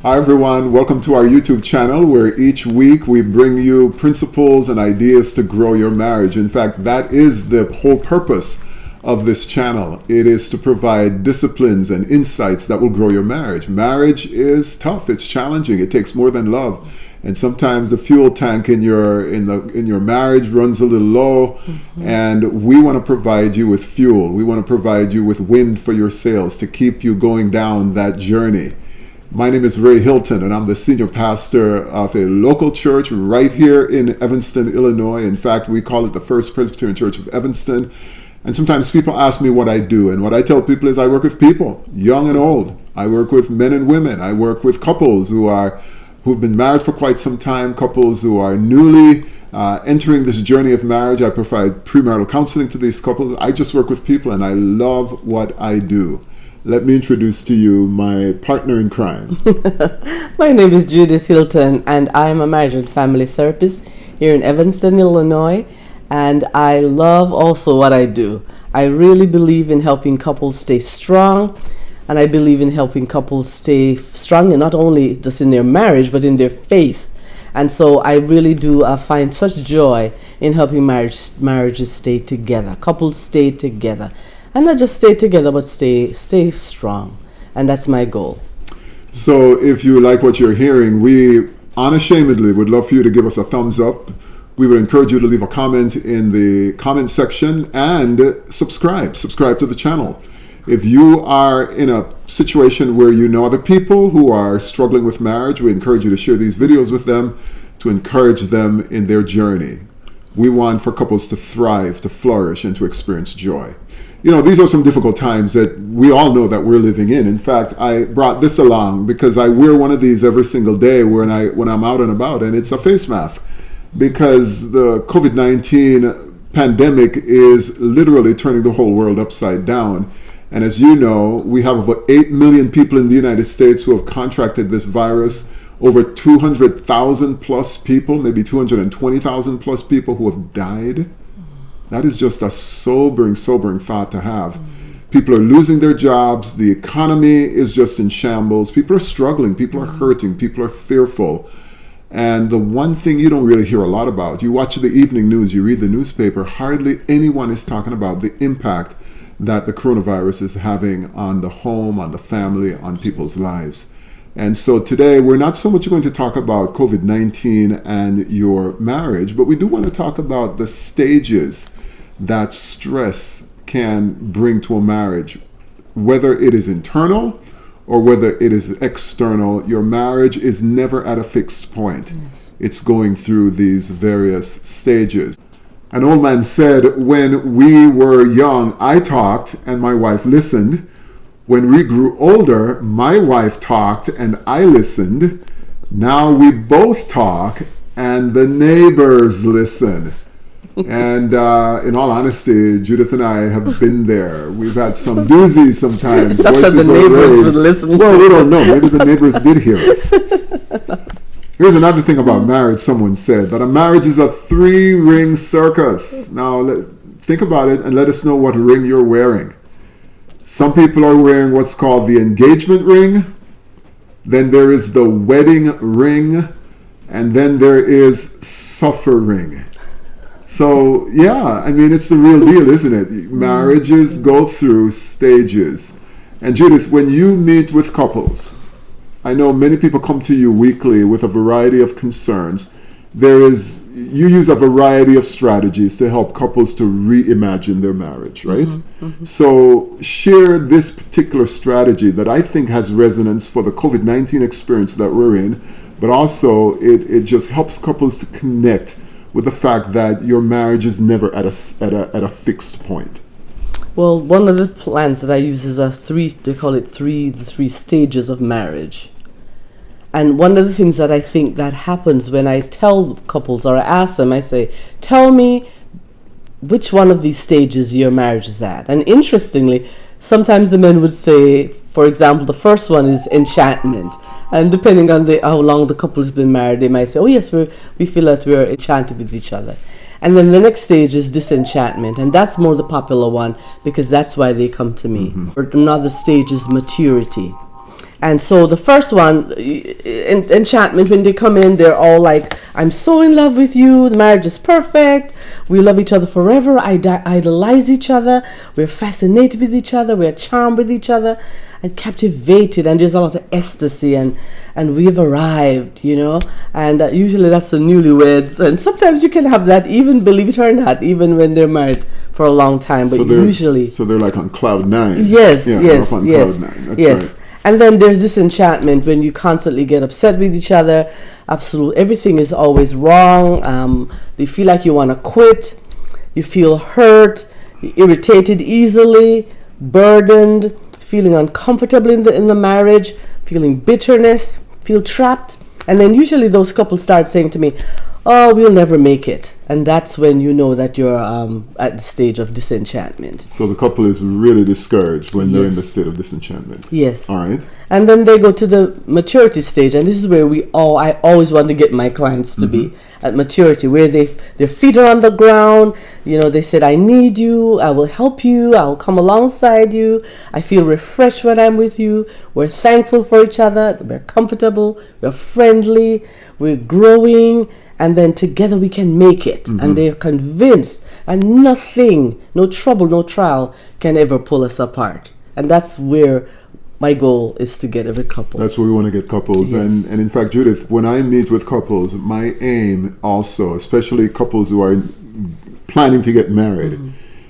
Hi everyone, welcome to our YouTube channel where each week we bring you principles and ideas to grow your marriage. In fact, that is the whole purpose of this channel. It is to provide disciplines and insights that will grow your marriage. Marriage is tough, it's challenging, it takes more than love. And sometimes the fuel tank in your marriage runs a little low, and we want to provide you with fuel. We want to provide you with wind for your sails to keep you going down that journey. My name is Ray Hilton, and I'm the senior pastor of a local church right here in Evanston, Illinois. In fact, we call it the First Presbyterian Church of Evanston. And sometimes people ask me what I do, and what I tell people is I work with people, young and old. I work with men and women. I work with couples who've been married for quite some time, couples who are newly entering this journey of marriage. I provide premarital counseling to these couples. I just work with people, and I love what I do. Let me introduce to you my partner in crime. My name is Judith Hilton, and I'm a marriage and family therapist here in Evanston, Illinois. And I love also what I do. I really believe in helping couples stay strong, and I believe in helping couples stay strong, and not only just in their marriage, but in their faith. And so I really do find such joy in helping marriages stay together, couples stay together. And not just stay together, but stay strong. And that's my goal. So if you like what you're hearing, we unashamedly would love for you to give us a thumbs up. We would encourage you to leave a comment in the comment section and subscribe to the channel. If you are in a situation where you know other people who are struggling with marriage, we encourage you to share these videos with them to encourage them in their journey. We want for couples to thrive, to flourish, and to experience joy. You know, these are some difficult times that we all know that we're living in. In fact, I brought this along because I wear one of these every single day when I'm out and about, and it's a face mask, because the COVID-19 pandemic is literally turning the whole world upside down. And as you know, we have over 8 million people in the United States who have contracted this virus, over 200,000 plus people, maybe 220,000 plus people who have died. That is just a sobering thought to have. People are losing their jobs. The economy is just in shambles. People are struggling. People are hurting. People are fearful. And the one thing you don't really hear a lot about, you watch the evening news, you read the newspaper, hardly anyone is talking about the impact that the coronavirus is having on the home, on the family, on people's lives. And so today, we're not so much going to talk about COVID-19 and your marriage, but we do want to talk about the stages that stress can bring to a marriage. Whether it is internal or whether it is external, your marriage is never at a fixed point. Yes. It's going through these various stages. An old man said, when we were young, I talked and my wife listened. When we grew older, my wife talked and I listened. Now we both talk and the neighbors listen. And in all honesty, Judith and I have been there. We've had some doozies sometimes. That's what the neighbors would listen Well, to. we don't know. Maybe the neighbors did hear us. Here's another thing about marriage. Someone said that a marriage is a 3-ring circus. Now, think about it and let us know what ring you're wearing. Some people are wearing what's called the engagement ring. Then there is the wedding ring. And then there is suffering. So, yeah, I mean, it's the real deal, isn't it? Marriages go through stages. And Judith, when you meet with couples, I know many people come to you weekly with a variety of concerns. You use a variety of strategies to help couples to reimagine their marriage, right? So share this particular strategy that I think has resonance for the COVID-19 experience that we're in, but also it just helps couples to connect with the fact that your marriage is never at a fixed point. Well, one of the plans that I use is they call it the 3 stages of marriage. And one of the things that I think that happens when I tell couples or I ask them, I say, tell me which one of these stages your marriage is at. And interestingly, sometimes the men would say, for example, the first one is enchantment. And depending on how long the couple has been married, they might say, oh yes, we feel that we're enchanted with each other. And then the next stage is disenchantment. And that's more the popular one because that's why they come to me. Or another stage is maturity. And so the first one, enchantment, when they come in, they're all like, I'm so in love with you. The marriage is perfect. We love each other forever. Idolize each other. We're fascinated with each other. We're charmed with each other and captivated. And there's a lot of ecstasy and we've arrived, you know. And usually that's the newlyweds. And sometimes you can have that, even, believe it or not, even when they're married for a long time. But usually... So they're like on cloud nine. Yes, yeah, yes, on yes. Cloud nine. That's yes. right. And then there's disenchantment, when you constantly get upset with each other. Absolutely, everything is always wrong. You feel like you want to quit. You feel hurt, irritated easily, burdened, feeling uncomfortable in the marriage, feeling bitterness, feel trapped. And then usually those couples start saying to me, oh, we'll never make it. And that's when you know that you're at the stage of disenchantment. So the couple is really discouraged when they're in the state of disenchantment. Yes. All right. And then they go to the maturity stage, and this is where I always want to get my clients to be at maturity, where their feet are on the ground. You know, they said, I need you, I will help you, I will come alongside you. I feel refreshed when I'm with you. We're thankful for each other, we're comfortable, we're friendly, we're growing. And then together we can make it. And they're convinced. And nothing, no trouble, no trial can ever pull us apart. And that's where my goal is to get every couple. That's where we want to get couples. Yes. And in fact, Judith, when I meet with couples, my aim also, especially couples who are planning to get married,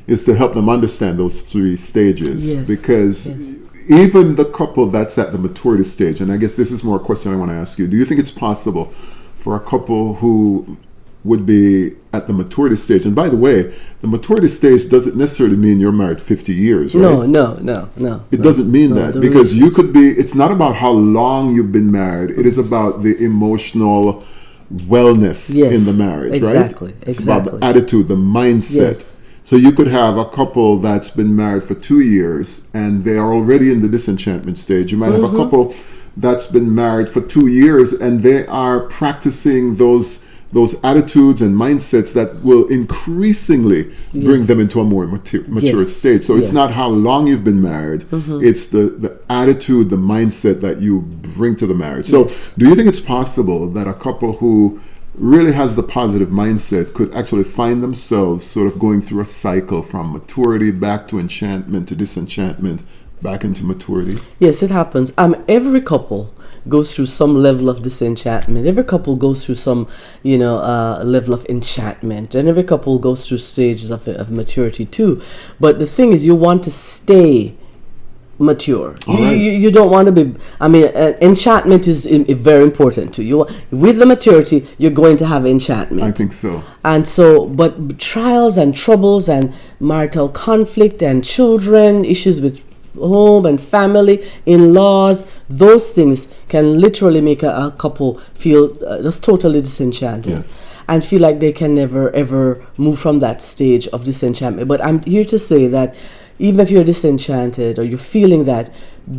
is to help them understand those three stages. Yes. Because even the couple that's at the maturity stage, and I guess this is more a question I want to ask you, do you think it's possible for a couple who would be at the maturity stage? And by the way, the maturity stage doesn't necessarily mean you're married 50 years, right? No. It doesn't mean that, because you could be, it's not about how long you've been married, it is about the emotional wellness in the marriage, right? It's about the attitude, the mindset. Yes. So you could have a couple that's been married for 2 years and they are already in the disenchantment stage. You might have a couple that's been married for 2 years and they are practicing those attitudes and mindsets that will increasingly bring them into a more mature state. So it's not how long you've been married, it's the attitude, the mindset that you bring to the marriage. So do you think it's possible that a couple who really has the positive mindset could actually find themselves sort of going through a cycle from maturity back to enchantment to disenchantment, back into maturity? Yes, it happens. Every couple goes through some level of disenchantment. Every couple goes through some, level of enchantment, and every couple goes through stages of maturity too. But the thing is, you want to stay mature. You don't want to be. Enchantment is very important to you. With the maturity, you're going to have enchantment. I think so. And so, but trials and troubles and marital conflict and children, issues with home and family, in-laws, those things can literally make a couple feel just totally disenchanted and feel like they can never ever move from that stage of disenchantment. But I'm here to say that even if you're disenchanted or you're feeling that,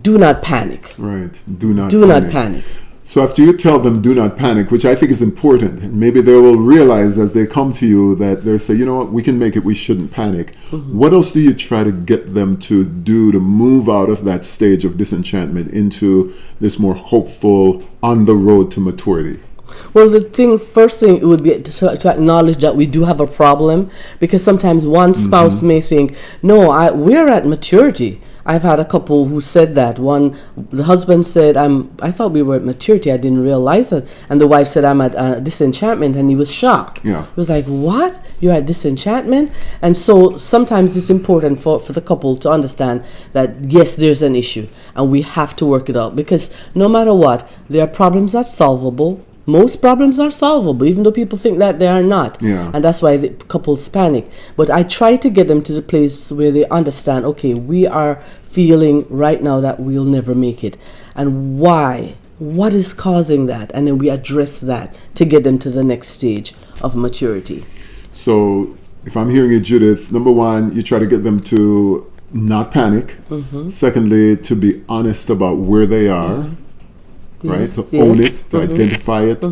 do not panic. Right. Do not panic. So after you tell them do not panic, which I think is important, and maybe they will realize as they come to you that they'll say, you know what, we can make it, we shouldn't panic. What else do you try to get them to do to move out of that stage of disenchantment into this more hopeful, on the road to maturity? Well, first thing it would be to acknowledge that we do have a problem, because sometimes one spouse may think, no, we're at maturity. I've had a couple who said that. The husband said, I thought we were at maturity, I didn't realize it. And the wife said, I'm at disenchantment, and he was shocked. He was like, what? You're at disenchantment? And so sometimes it's important for the couple to understand that, yes, there's an issue, and we have to work it out, because no matter what, there are problems that are solvable. Most problems are solvable, even though people think that they are not. And that's why the couples panic. But I try to get them to the place where they understand, okay, we are feeling right now that we'll never make it. And why? What is causing that? And then we address that to get them to the next stage of maturity. So if I'm hearing you, Judith, number one, you try to get them to not panic. Secondly, to be honest about where they are. Right? To own it, to identify it.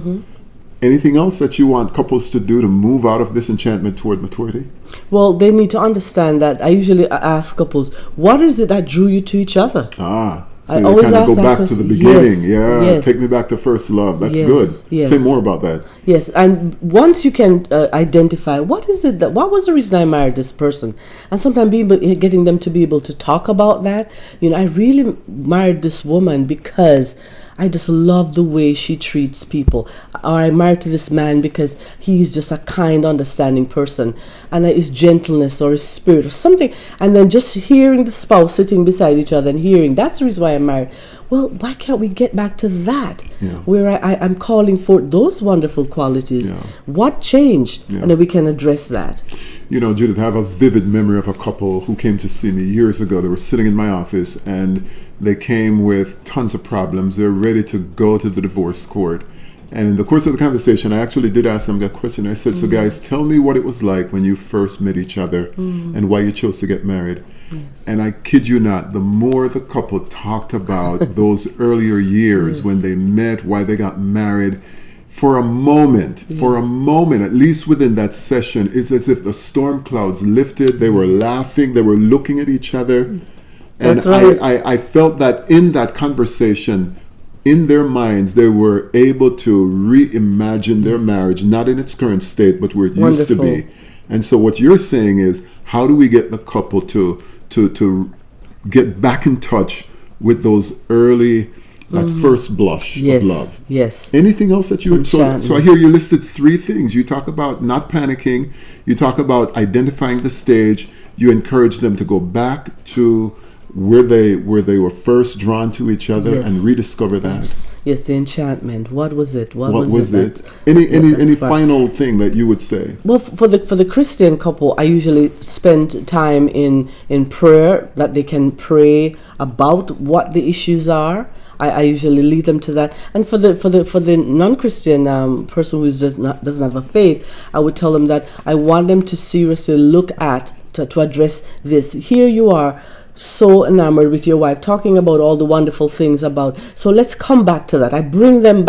Anything else that you want couples to do to move out of disenchantment toward maturity? Well, they need to understand that I usually ask couples, what is it that drew you to each other? So I you always kind of ask go that back to question. the beginning. Yes, Yeah, yes. take me back to first love. That's Yes, good. yes. Say more about that. Yes, and once you can identify what was the reason I married this person, and sometimes getting them to be able to talk about that. I really married this woman because I just love the way she treats people, or I married to this man because he's just a kind, understanding person, and his gentleness or his spirit or something. And then just hearing the spouse sitting beside each other and hearing, that's the reason why I'm married. Well, why can't we get back to that? Yeah. Where I'm calling for those wonderful qualities. Yeah. What changed? Yeah. And then we can address that. Judith, I have a vivid memory of a couple who came to see me years ago. They were sitting in my office and they came with tons of problems. They're ready to go to the divorce court. And in the course of the conversation, I actually did ask them that question. I said, so guys, tell me what it was like when you first met each other and why you chose to get married. Yes. And I kid you not, the more the couple talked about those earlier years when they met, why they got married, for a moment, at least within that session, it's as if the storm clouds lifted. They were laughing. They were looking at each other. And That's right. I felt that in that conversation, in their minds, they were able to reimagine their marriage, not in its current state, but where it used to be. And so what you're saying is, how do we get the couple to get back in touch with those early, that first blush of love? Yes. Anything else that you would... So I hear you listed 3 things. You talk about not panicking. You talk about identifying the stage. You encourage them to go back to where they were first drawn to each other and rediscover that. Yes, the enchantment. What was it? What was it? Any final thing that you would say? Well, for the Christian couple, I usually spend time in prayer, that they can pray about what the issues are. I usually lead them to that. And for the non-Christian person who doesn't have a faith, I would tell them that I want them to seriously look at to address this. Here you are, so enamored with your wife, talking about all the wonderful things about. So let's come back to that. I bring that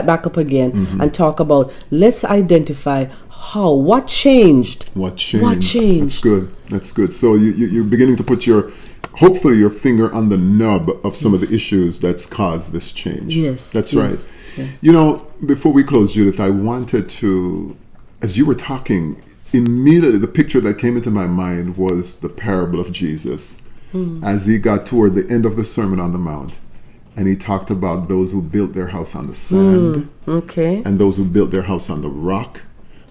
back up again and talk about, let's identify what changed. What changed? That's good. So you're beginning to put hopefully your finger on the nub of some of the issues that's caused this change. Yes. That's right. Yes. Before we close, Judith, I wanted to, as you were talking, immediately the picture that came into my mind was the parable of Jesus. As he got toward the end of the Sermon on the Mount, and he talked about those who built their house on the sand and those who built their house on the rock.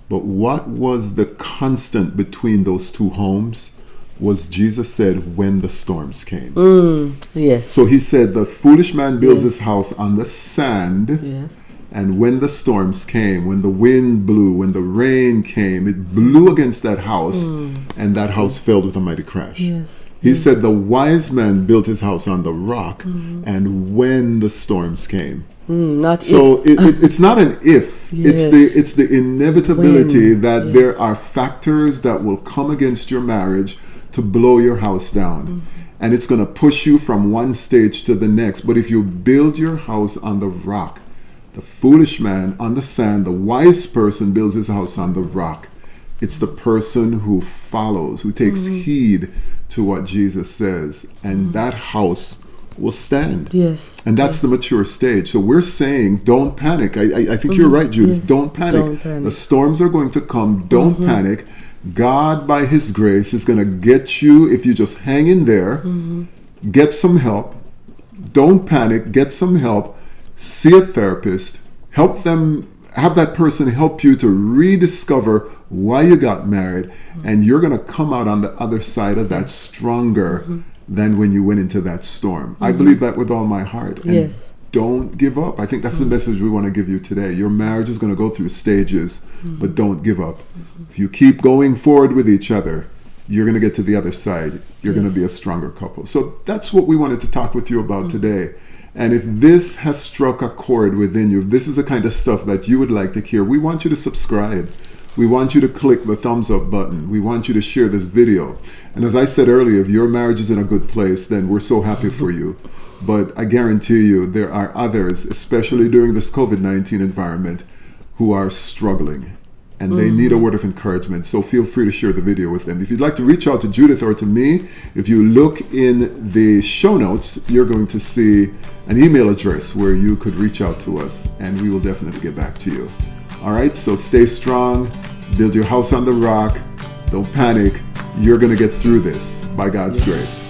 But what was the constant between those two homes was Jesus said, when the storms came. Yes. So he said, the foolish man builds his house on the sand. Yes. And when the storms came, when the wind blew, when the rain came, it blew against that house, and that house fell with a mighty crash. Yes. He said the wise man built his house on the rock, and when the storms came. It's not an if. It's the inevitability that there are factors that will come against your marriage to blow your house down. And it's going to push you from one stage to the next. But if you build your house on the rock, the foolish man on the sand, the wise person builds his house on the rock. It's the person who follows, who takes heed to what Jesus says, and that house will stand. Yes. And that's the mature stage. So we're saying, don't panic. I think you're right, Judith. Yes. Don't panic. The storms are going to come. Don't panic. God, by his grace, is going to get you if you just hang in there, get some help. Don't panic. Get some help. See a therapist, help them, have that person help you to rediscover why you got married, and you're going to come out on the other side of that stronger than when you went into that storm. I believe that with all my heart. And don't give up. I think that's the message we want to give you today. Your marriage is going to go through stages, but don't give up. If you keep going forward with each other, you're going to get to the other side. You're going to be a stronger couple. So that's what we wanted to talk with you about today. And if this has struck a chord within you, if this is the kind of stuff that you would like to hear, we want you to subscribe. We want you to click the thumbs up button. We want you to share this video. And as I said earlier, if your marriage is in a good place, then we're so happy for you. But I guarantee you there are others, especially during this COVID-19 environment, who are struggling. and they need a word of encouragement. So feel free to share the video with them. If you'd like to reach out to Judith or to me, if you look in the show notes, you're going to see an email address where you could reach out to us, and we will definitely get back to you. All right, so stay strong, build your house on the rock, don't panic. You're going to get through this by God's grace.